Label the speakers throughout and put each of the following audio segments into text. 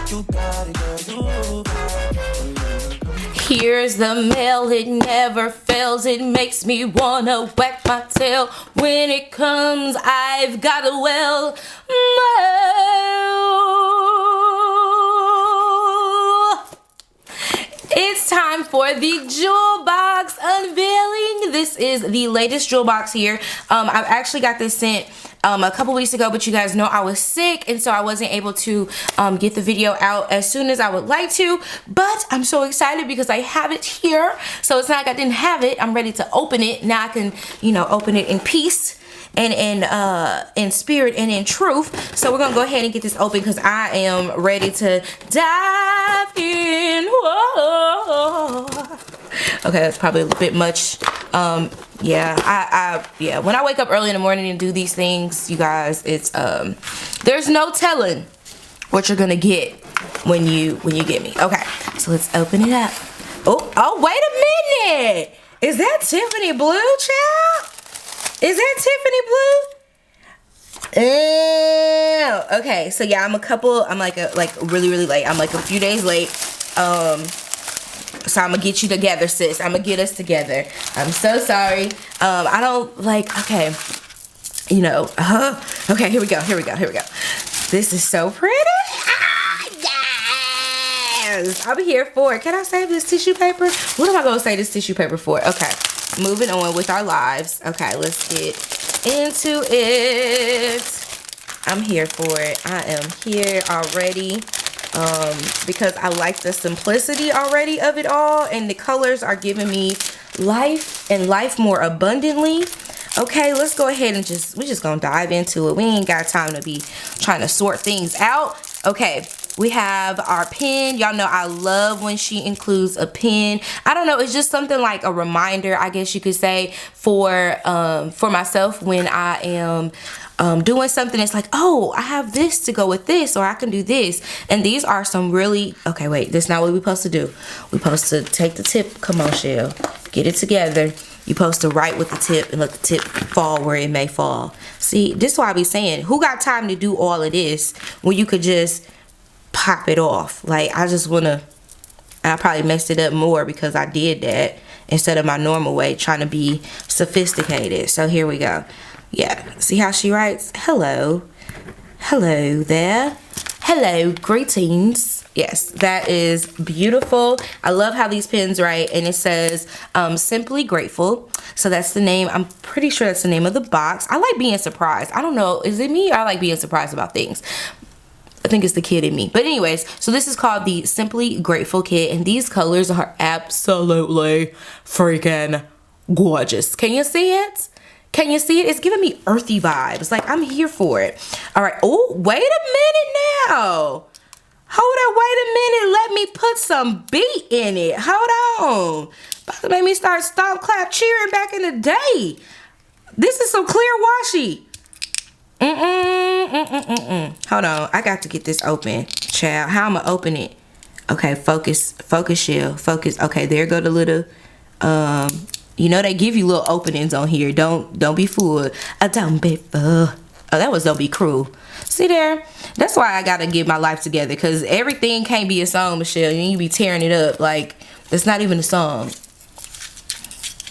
Speaker 1: You got it, girl, you got it.
Speaker 2: Here's the mail, it never fails. It makes me wanna wag my tail. When it comes, I've got a well. It's time for the jewel box unveiling. This is the latest jewel box here. I've actually got this sent a couple weeks ago, but you guys know I was sick, and so I wasn't able to get the video out as soon as I would like to. But I'm so excited because I have it here. So it's not like I didn't have it. I'm ready to open it. Now I can, you know, open it in peace and in spirit and in truth. So we're gonna go ahead and get this open because I am ready to dive in. Whoa. Okay, that's probably a bit much. Yeah, when I wake up early in the morning and do these things, you guys, it's there's no telling what you're gonna get when you get me. Okay, so let's open it up. Oh, wait a minute. Is that Tiffany blue, child? Is that Tiffany blue? Ew. Okay, so yeah, I'm really late. I'm like a few days late. So I'm gonna get you together, sis. I'm gonna get us together. I'm so sorry. I don't like, okay, you know, okay, here we go. This is so pretty. Ah, yes! I'm here for it. Can I save this tissue paper? What am I gonna save this tissue paper for? Okay, moving on with our lives. Okay, let's get into it. I'm here for it. I am here already. Because I like the simplicity already of it all, and the colors are giving me life and life more abundantly. Okay, let's go ahead and we're just gonna dive into it. We ain't got time to be trying to sort things out. Okay, we have our pen. Y'all know I love when she includes a pen. I don't know, it's just something like a reminder, I guess you could say, for myself when I am doing something. It's like, oh, I have this to go with this, or I can do this. And these are some really, okay, wait, that's not what we're supposed to do. We're supposed to take the tip, come on, Shell, get it together. You're supposed to write with the tip and let the tip fall where it may fall. See, this is why I be saying, who got time to do all of this when you could just pop it off? Like, I probably messed it up more because I did that instead of my normal way, trying to be sophisticated. So here we go. Yeah, see how she writes? Hello there. Hello, greetings. Yes, that is beautiful. I love how these pens write, and it says Simply Grateful. So that's the name. I'm pretty sure that's the name of the box. I like being surprised. I don't know, is it me? I like being surprised about things. I think it's the kid in me. But anyways, so this is called the Simply Grateful kit, and these colors are absolutely freaking gorgeous. Can you see it? Can you see it? It's giving me earthy vibes. Like, I'm here for it. All right. Oh, wait a minute now. Hold up. Wait a minute. Let me put some beat in it. Hold on. About to make me start stomp, clap, cheering back in the day. This is some clear washi. Hold on. I got to get this open. Child, how am I open it? Okay, focus, Shell. Focus. Okay, there go the little, you know, they give you little openings on here. Don't be fooled. Don't be fooled. Oh, that was Don't Be Cruel. See there? That's why I gotta get my life together, because everything can't be a song, Michelle. You be tearing it up like it's not even a song.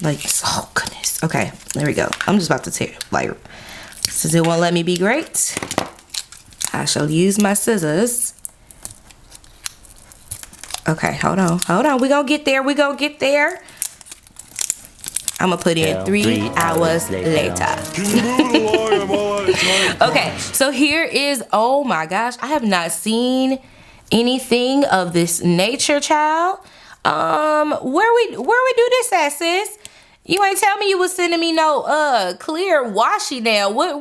Speaker 2: Like, oh goodness. Okay, there we go. I'm just about to tear, like, since it won't let me be great, I shall use my scissors. Okay, hold on. We gonna get there. I'm gonna put in 3 hours later. Okay, so here is, oh my gosh, I have not seen anything of this nature, child. Where we do this at, sis? You ain't tell me you was sending me no clear washi now. What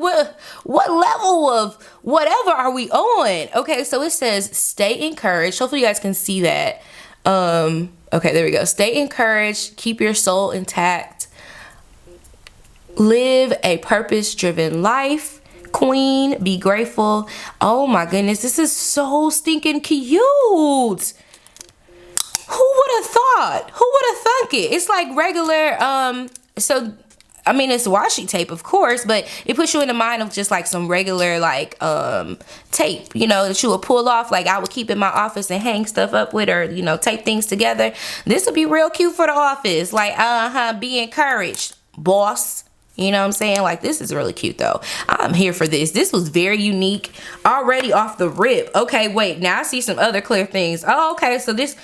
Speaker 2: level of whatever are we on? Okay, so it says stay encouraged. Hopefully you guys can see that. Okay, there we go. Stay encouraged, keep your soul intact. Live a purpose-driven life. Queen, be grateful. Oh my goodness, this is so stinking cute. Who would have thought? Who would have thunk it? It's like regular, so I mean, it's washi tape, of course, but it puts you in the mind of just like some regular like tape, you know, that you would pull off. Like I would keep in my office and hang stuff up with, or, you know, tape things together. This would be real cute for the office. Like, be encouraged, boss. You know what I'm saying? Like, this is really cute though. I'm here for this. This was very unique already off the rip. Okay, wait, now I see some other clear things. Oh, okay, so this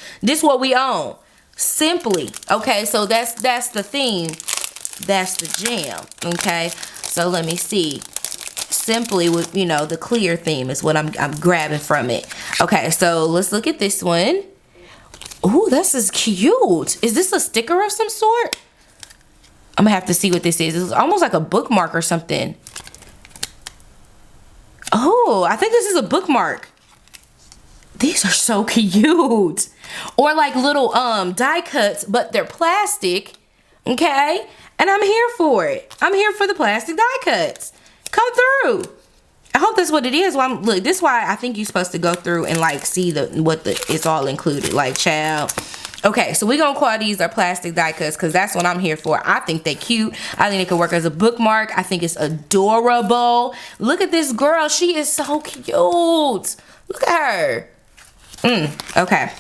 Speaker 2: what we own. Simply. Okay, so that's the theme. That's the jam. Okay, so let me see. Simply with, you know, the clear theme is what I'm grabbing from it. Okay, so let's look at this one. Ooh, this is cute. Is this a sticker of some sort? I'm gonna have to see what this is. It's almost like a bookmark or something. Oh, I think this is a bookmark. These are so cute. Or like little die cuts, but they're plastic. Okay? And I'm here for it. I'm here for the plastic die cuts. Come through. I hope that's what it is. Well, look, this is why I think you're supposed to go through and like see it's all included. Like, child. Okay, so we're gonna call these our plastic die cuts because that's what I'm here for. I think they're cute. I think it could work as a bookmark. I think it's adorable. Look at this girl. She is so cute. Look at her. Okay.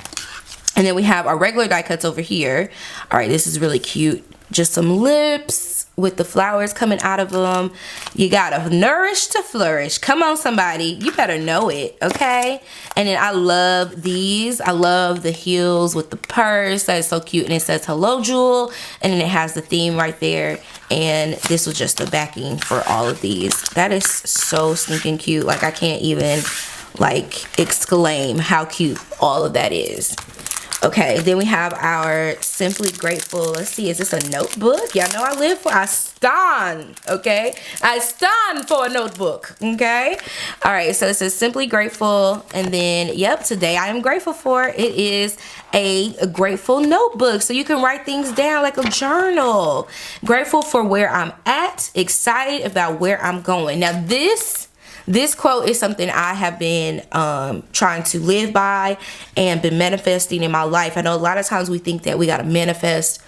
Speaker 2: And then we have our regular die cuts over here. All right, this is really cute. Just some lips with the flowers coming out of them. You gotta nourish to flourish. Come on, somebody. You better know it, okay? And then I love these. I love the heels with the purse. That is so cute. And it says hello, Jewel. And then it has the theme right there. And this was just the backing for all of these. That is so stinking cute. Like, I can't even like exclaim how cute all of that is. Okay, then we have our Simply Grateful. Let's see, is this a notebook? Y'all know I stand, okay? I stand for a notebook, okay? All right, so it says Simply Grateful. And then, yep, today I am grateful for. It is a grateful notebook. So you can write things down like a journal. Grateful for where I'm at. Excited about where I'm going. Now, this quote is something I have been trying to live by and been manifesting in my life. I know a lot of times we think that we got to manifest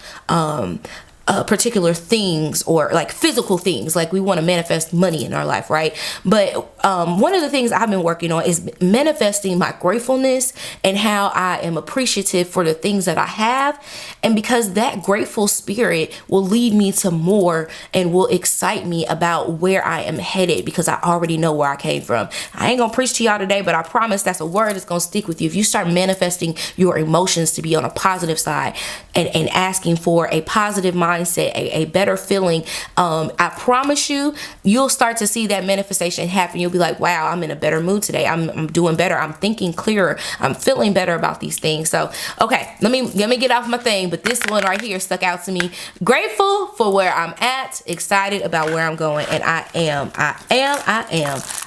Speaker 2: particular things or like physical things, like we want to manifest money in our life, right? But one of the things I've been working on is manifesting my gratefulness and how I am appreciative for the things that I have. And because that grateful spirit will lead me to more and will excite me about where I am headed, because I already know where I came from. I ain't gonna preach to y'all today, but I promise that's a word that's gonna stick with you. If you start manifesting your emotions to be on a positive side and asking for a positive mindset, a better feeling, I promise you'll start to see that manifestation happen. You'll be like, wow, I'm in a better mood today. I'm doing better. I'm thinking clearer. I'm feeling better about these things. So, okay, let me get off my thing, but this one right here stuck out to me. Grateful for where I'm at, excited about where I'm going, and I am.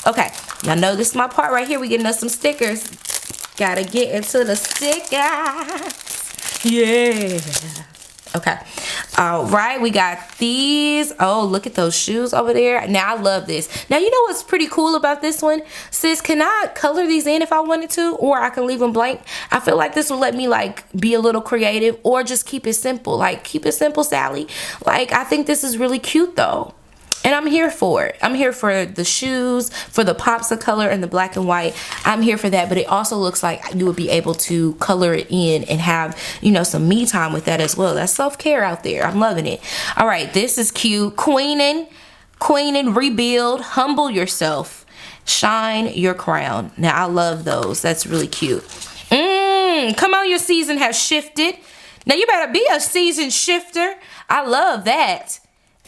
Speaker 2: Okay, y'all know this is my part right here. We getting us some stickers. Gotta get into the stickers. Yeah. Okay. All right. We got these. Oh, look at those shoes over there. Now, I love this. Now, you know what's pretty cool about this one? Sis, can I color these in if I wanted to? Or I can leave them blank? I feel like this will let me, like, be a little creative. Or just keep it simple. Like, keep it simple, Sally. Like, I think this is really cute, though. And I'm here for it. I'm here for the shoes, for the pops of color and the black and white. I'm here for that. But it also looks like you would be able to color it in and have, you know, some me time with that as well. That's self-care out there. I'm loving it. All right, this is cute. Queening, rebuild, humble yourself, shine your crown. Now, I love those. That's really cute. Come on, your season has shifted. Now, you better be a season shifter. I love that.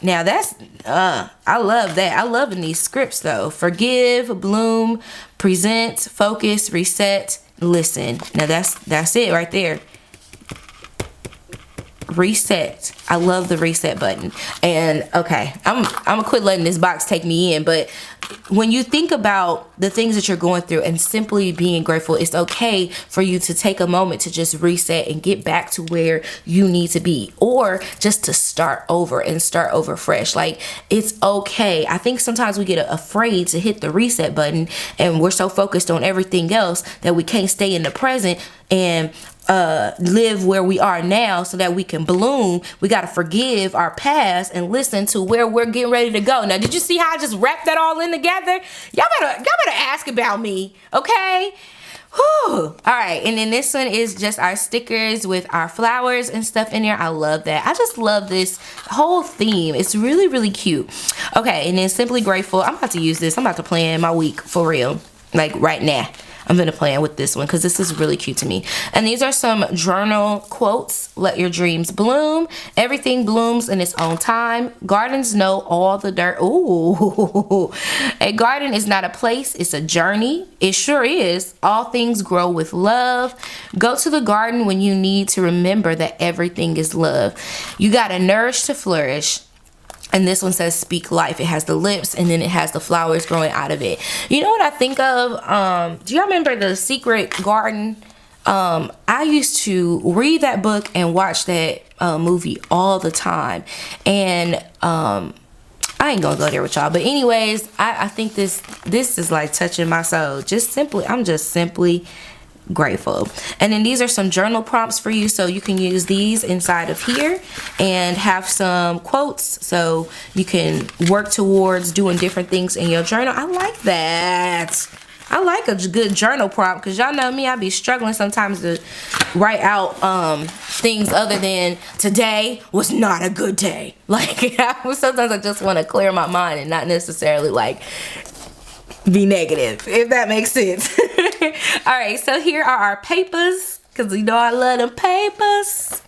Speaker 2: Now that's, I love that. I love in these scripts though. Forgive, bloom, present, focus, reset, listen. Now that's it right there. Reset. I love the reset button. And okay, I'm gonna quit letting this box take me in, but when you think about the things that you're going through and simply being grateful, it's okay for you to take a moment to just reset and get back to where you need to be, or just to start over and start over fresh. Like, it's okay. I think sometimes we get afraid to hit the reset button and we're so focused on everything else that we can't stay in the present and live where we are now so that we can bloom. We got to forgive our past and listen to where we're getting ready to go. Now, did you see how I just wrapped that all in together? Y'all better ask about me, okay? Whew. All right, and then this one is just our stickers with our flowers and stuff in there. I love that. I just love this whole theme. It's really, really cute. Okay, and then Simply Grateful. I'm about to use this. I'm about to plan my week for real, like right now. I'm gonna plan with this one because this is really cute to me. And these are some journal quotes. Let your dreams bloom. Everything blooms in its own time. Gardens know all the dirt. Ooh. A garden is not a place, it's a journey. It sure is. All things grow with love. Go to the garden when you need to remember that everything is love. You gotta nourish to flourish. And this one says speak life. It has the lips and then it has the flowers growing out of it. You know what I think of? Do y'all remember The Secret Garden? I used to read that book and watch that movie all the time. And I ain't gonna go there with y'all. But anyways, I think this is like touching my soul. I'm just simply grateful. And then these are some journal prompts for you, so you can use these inside of here and have some quotes so you can work towards doing different things in your journal. I like that. I like a good journal prompt because y'all know me, I be struggling sometimes to write out things other than today was not a good day. Like sometimes I just want to clear my mind and not necessarily like be negative, if that makes sense. All right, so here are our papers because you know I love them papers.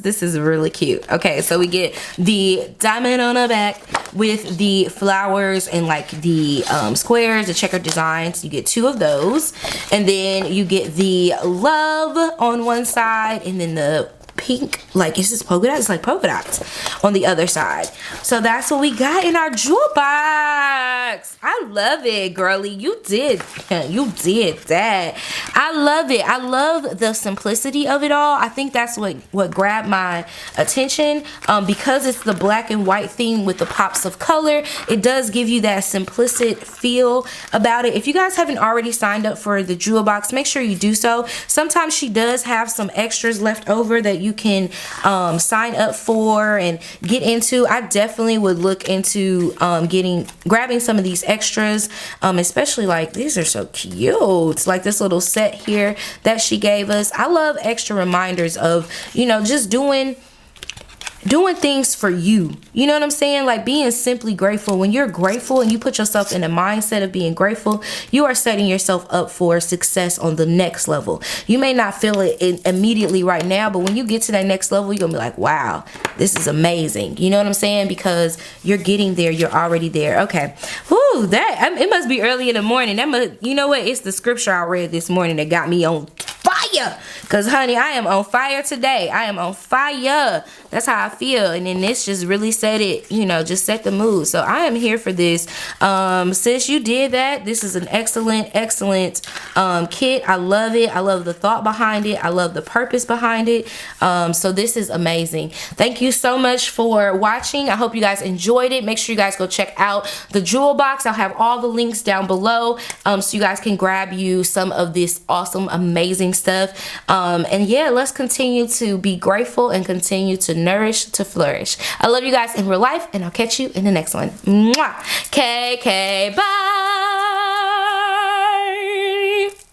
Speaker 2: This is really cute. Okay, so we get the diamond on the back with the flowers and like the squares, the checker designs. You get 2 of those, and then you get the love on one side and then the pink, like it's just polka dots, it's like polka dots on the other side. So that's what we got in our jewel box. I love it, girly. You did that. I love it. I love the simplicity of it all. I think that's what grabbed my attention, because it's the black and white theme with the pops of color. It does give you that simplistic feel about it. If you guys haven't already signed up for the jewel box, make sure you do so. Sometimes she does have some extras left over that you can sign up for and get into. I definitely would look into grabbing some of these extras, especially like these are so cute, like this little set here that she gave us. I love extra reminders of, you know, just doing things for you. You know what I'm saying? Like being simply grateful. When you're grateful and you put yourself in a mindset of being grateful, you are setting yourself up for success on the next level. You may not feel it immediately right now, but when you get to that next level, you're gonna be like, wow, this is amazing. You know what I'm saying? Because you're getting there. You're already there. Okay. Whoo, it must be early in the morning. You know what? It's the scripture I read this morning that got me on fire. Because honey, I am on fire today. I am on fire. That's how I feel. And then this just really set it, you know, just set the mood. So I am here for this. Sis, you did that. This is an excellent kit. I love it. I love the thought behind it. I love the purpose behind it. So this is amazing. Thank you so much for watching. I hope you guys enjoyed it. Make sure you guys go check out the jewel box. I'll have all the links down below, so you guys can grab you some of this awesome, amazing stuff. And yeah, let's continue to be grateful and continue to nourish to flourish. I love you guys in real life, and I'll catch you in the next one. Mwah. KK, bye.